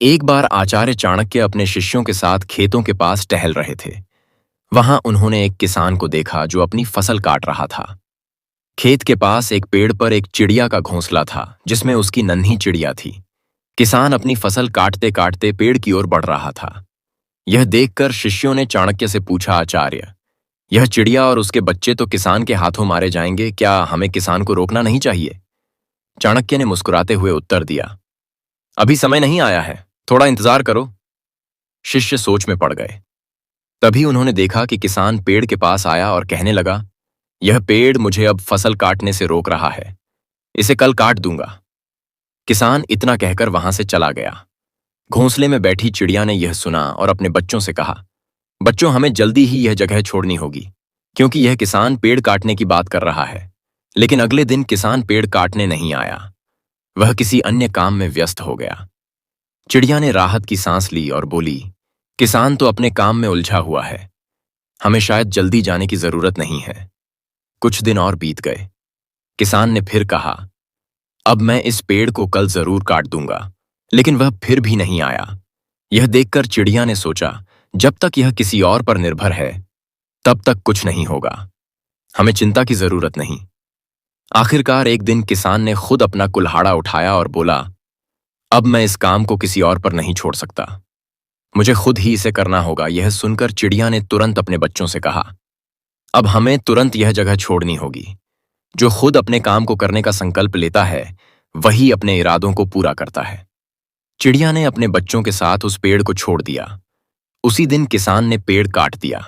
एक बार आचार्य चाणक्य अपने शिष्यों के साथ खेतों के पास टहल रहे थे। वहां उन्होंने एक किसान को देखा जो अपनी फसल काट रहा था। खेत के पास एक पेड़ पर एक चिड़िया का घोंसला था जिसमें उसकी नन्ही चिड़िया थी। किसान अपनी फसल काटते काटते पेड़ की ओर बढ़ रहा था। यह देखकर शिष्यों ने चाणक्य से पूछा, आचार्य, यह चिड़िया और उसके बच्चे तो किसान के हाथों मारे जाएंगे, क्या हमें किसान को रोकना नहीं चाहिए? चाणक्य ने मुस्कुराते हुए उत्तर दिया, अभी समय नहीं आया है, थोड़ा इंतजार करो। शिष्य सोच में पड़ गए। तभी उन्होंने देखा कि किसान पेड़ के पास आया और कहने लगा, यह पेड़ मुझे अब फसल काटने से रोक रहा है, इसे कल काट दूंगा। किसान इतना कहकर वहां से चला गया। घोंसले में बैठी चिड़िया ने यह सुना और अपने बच्चों से कहा, बच्चों, हमें जल्दी ही यह जगह छोड़नी होगी, क्योंकि यह किसान पेड़ काटने की बात कर रहा है। लेकिन अगले दिन किसान पेड़ काटने नहीं आया, वह किसी अन्य काम में व्यस्त हो गया। चिड़िया ने राहत की सांस ली और बोली, किसान तो अपने काम में उलझा हुआ है, हमें शायद जल्दी जाने की जरूरत नहीं है। कुछ दिन और बीत गए। किसान ने फिर कहा, अब मैं इस पेड़ को कल जरूर काट दूंगा, लेकिन वह फिर भी नहीं आया। यह देखकर चिड़िया ने सोचा, जब तक यह किसी और पर निर्भर है तब तक कुछ नहीं होगा, हमें चिंता की जरूरत नहीं। आखिरकार एक दिन किसान ने खुद अपना कुल्हाड़ा उठाया और बोला, अब मैं इस काम को किसी और पर नहीं छोड़ सकता, मुझे खुद ही इसे करना होगा। यह सुनकर चिड़िया ने तुरंत अपने बच्चों से कहा, अब हमें तुरंत यह जगह छोड़नी होगी। जो खुद अपने काम को करने का संकल्प लेता है वही अपने इरादों को पूरा करता है। चिड़िया ने अपने बच्चों के साथ उस पेड़ को छोड़ दिया। उसी दिन किसान ने पेड़ काट दिया।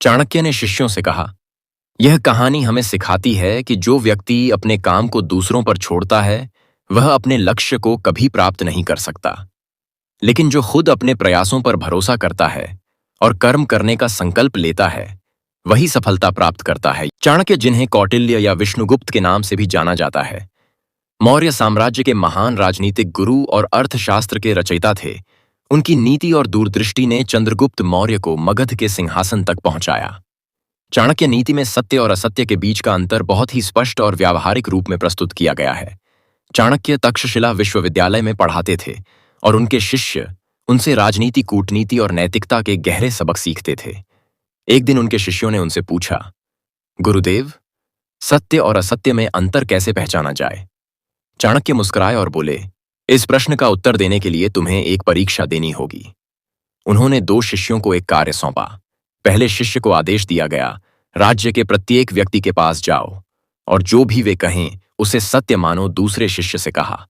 चाणक्य ने शिष्यों से कहा, यह कहानी हमें सिखाती है कि जो व्यक्ति अपने काम को दूसरों पर छोड़ता है वह अपने लक्ष्य को कभी प्राप्त नहीं कर सकता, लेकिन जो खुद अपने प्रयासों पर भरोसा करता है और कर्म करने का संकल्प लेता है वही सफलता प्राप्त करता है। चाणक्य, जिन्हें कौटिल्य या विष्णुगुप्त के नाम से भी जाना जाता है, मौर्य साम्राज्य के महान राजनीतिक गुरु और अर्थशास्त्र के रचयिता थे। उनकी नीति और दूरदृष्टि ने चंद्रगुप्त मौर्य को मगध के सिंहासन तक पहुंचाया। चाणक्य नीति में सत्य और असत्य के बीच का अंतर बहुत ही स्पष्ट और व्यावहारिक रूप में प्रस्तुत किया गया है। चाणक्य तक्षशिला विश्वविद्यालय में पढ़ाते थे और उनके शिष्य उनसे राजनीति, कूटनीति और नैतिकता के गहरे सबक सीखते थे। एक दिन उनके शिष्यों ने उनसे पूछा, गुरुदेव, सत्य और असत्य में अंतर कैसे पहचाना जाए? चाणक्य मुस्कुराए और बोले, इस प्रश्न का उत्तर देने के लिए तुम्हें एक परीक्षा देनी होगी। उन्होंने दो शिष्यों को एक कार्य सौंपा। पहले शिष्य को आदेश दिया गया, राज्य के प्रत्येक व्यक्ति के पास जाओ और जो भी वे कहें उसे सत्य मानो। दूसरे शिष्य से कहा,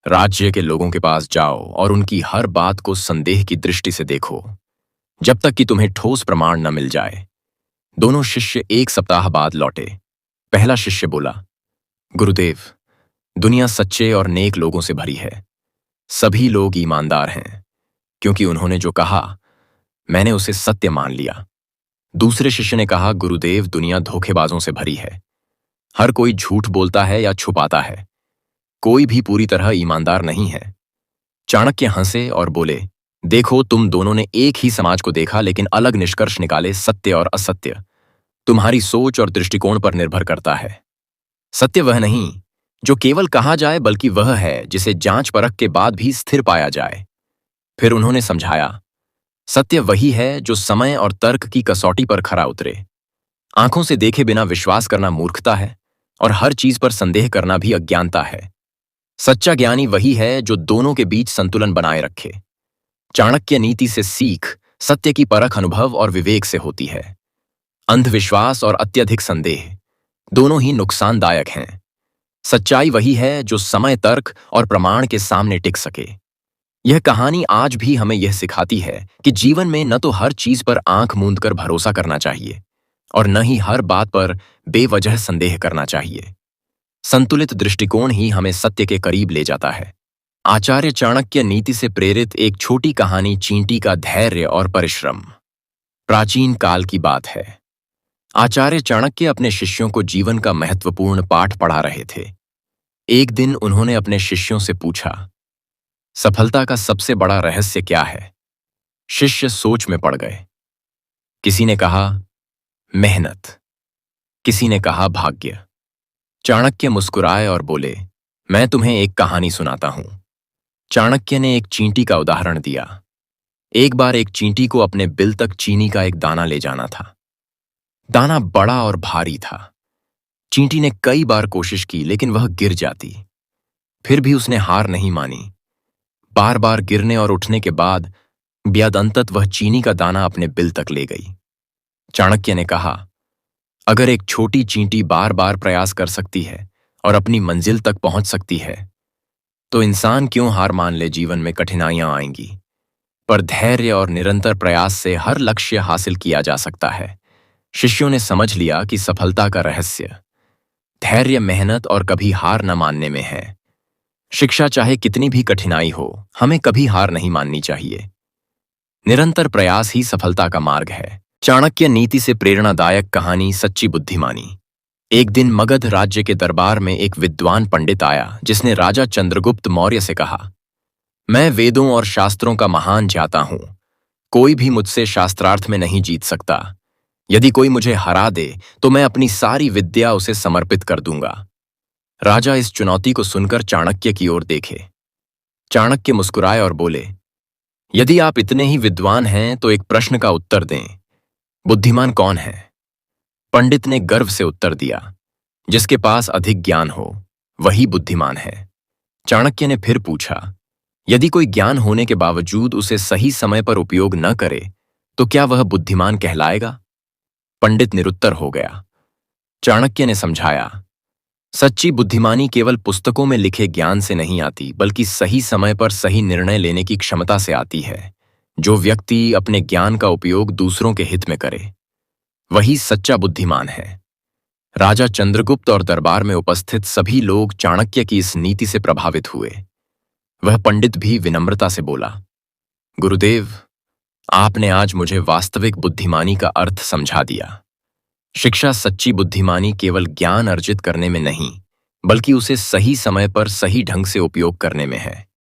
राज्य के लोगों के पास जाओ और उनकी हर बात को संदेह की दृष्टि से देखो, जब तक कि तुम्हें ठोस प्रमाण न मिल जाए। दोनों शिष्य एक सप्ताह बाद लौटे। पहला शिष्य बोला, गुरुदेव, दुनिया सच्चे और नेक लोगों से भरी है, सभी लोग ईमानदार हैं, क्योंकि उन्होंने जो कहा मैंने उसे सत्य मान लिया। दूसरे शिष्य ने कहा, गुरुदेव, दुनिया धोखेबाजों से भरी है, हर कोई झूठ बोलता है या छुपाता है, कोई भी पूरी तरह ईमानदार नहीं है। चाणक्य हंसे और बोले, देखो, तुम दोनों ने एक ही समाज को देखा लेकिन अलग निष्कर्ष निकाले। सत्य और असत्य तुम्हारी सोच और दृष्टिकोण पर निर्भर करता है। सत्य वह नहीं जो केवल कहा जाए, बल्कि वह है जिसे जांच परख के बाद भी स्थिर पाया जाए। फिर उन्होंने समझाया, सत्य वही है जो समय और तर्क की कसौटी पर खरा उतरे। आंखों से देखे बिना विश्वास करना मूर्खता है और हर चीज पर संदेह करना भी अज्ञानता है। सच्चा ज्ञानी वही है जो दोनों के बीच संतुलन बनाए रखे। चाणक्य नीति से सीख सत्य की परख अनुभव और विवेक से होती है। अंधविश्वास और अत्यधिक संदेह दोनों ही नुकसानदायक हैं। सच्चाई वही है जो समय, तर्क और प्रमाण के सामने टिक सके। यह कहानी आज भी हमें यह सिखाती है कि जीवन में न तो हर चीज पर आंख मूंद कर भरोसा करना चाहिए और न ही हर बात पर बेवजह संदेह करना चाहिए। संतुलित दृष्टिकोण ही हमें सत्य के करीब ले जाता है। आचार्य चाणक्य नीति से प्रेरित एक छोटी कहानी, चींटी का धैर्य और परिश्रम। प्राचीन काल की बात है। आचार्य चाणक्य अपने शिष्यों को जीवन का महत्वपूर्ण पाठ पढ़ा रहे थे। एक दिन उन्होंने अपने शिष्यों से पूछा, सफलता का सबसे बड़ा रहस्य क्या है? शिष्य सोच में पड़ गए। किसी ने कहा, मेहनत। किसी ने कहा, भाग्य। चाणक्य मुस्कुराए और बोले, मैं तुम्हें एक कहानी सुनाता हूं। चाणक्य ने एक चींटी का उदाहरण दिया। एक बार एक चींटी को अपने बिल तक चीनी का एक दाना ले जाना था। दाना बड़ा और भारी था। चींटी ने कई बार कोशिश की लेकिन वह गिर जाती। फिर भी उसने हार नहीं मानी। बार बार गिरने और उठने के बाद अंततः वह चीनी का दाना अपने बिल तक ले गई। चाणक्य ने कहा, अगर एक छोटी चींटी बार बार प्रयास कर सकती है और अपनी मंजिल तक पहुंच सकती है, तो इंसान क्यों हार मान ले। जीवन में कठिनाइयां आएंगी, पर धैर्य और निरंतर प्रयास से हर लक्ष्य हासिल किया जा सकता है। शिष्यों ने समझ लिया कि सफलता का रहस्य धैर्य, मेहनत और कभी हार न मानने में है। शिक्षा चाहे कितनी भी कठिनाई हो, हमें कभी हार नहीं माननी चाहिए। निरंतर प्रयास ही सफलता का मार्ग है। चाणक्य नीति से प्रेरणादायक कहानी, सच्ची बुद्धिमानी। एक दिन मगध राज्य के दरबार में एक विद्वान पंडित आया जिसने राजा चंद्रगुप्त मौर्य से कहा, मैं वेदों और शास्त्रों का महान ज्ञाता हूं। कोई भी मुझसे शास्त्रार्थ में नहीं जीत सकता। यदि कोई मुझे हरा दे तो मैं अपनी सारी विद्या उसे समर्पित कर दूंगा। राजा इस चुनौती को सुनकर चाणक्य की ओर देखे। चाणक्य मुस्कुराए और बोले, यदि आप इतने ही विद्वान हैं तो एक प्रश्न का उत्तर दें। बुद्धिमान कौन है? पंडित ने गर्व से उत्तर दिया, जिसके पास अधिक ज्ञान हो वही बुद्धिमान है। चाणक्य ने फिर पूछा, यदि कोई ज्ञान होने के बावजूद उसे सही समय पर उपयोग न करे तो क्या वह बुद्धिमान कहलाएगा? पंडित निरुत्तर हो गया। चाणक्य ने समझाया, सच्ची बुद्धिमानी केवल पुस्तकों में लिखे ज्ञान से नहीं आती, बल्कि सही समय पर सही निर्णय लेने की क्षमता से आती है। जो व्यक्ति अपने ज्ञान का उपयोग दूसरों के हित में करे, वही सच्चा बुद्धिमान है। राजा चंद्रगुप्त और दरबार में उपस्थित सभी लोग चाणक्य की इस नीति से प्रभावित हुए। वह पंडित भी विनम्रता से बोला, गुरुदेव, आपने आज मुझे वास्तविक बुद्धिमानी का अर्थ समझा दिया। शिक्षा, सच्ची बुद्धिमानी केवल ज्ञान अर्जित करने में नहीं, बल्कि उसे सही समय पर सही ढंग से उपयोग करने में है।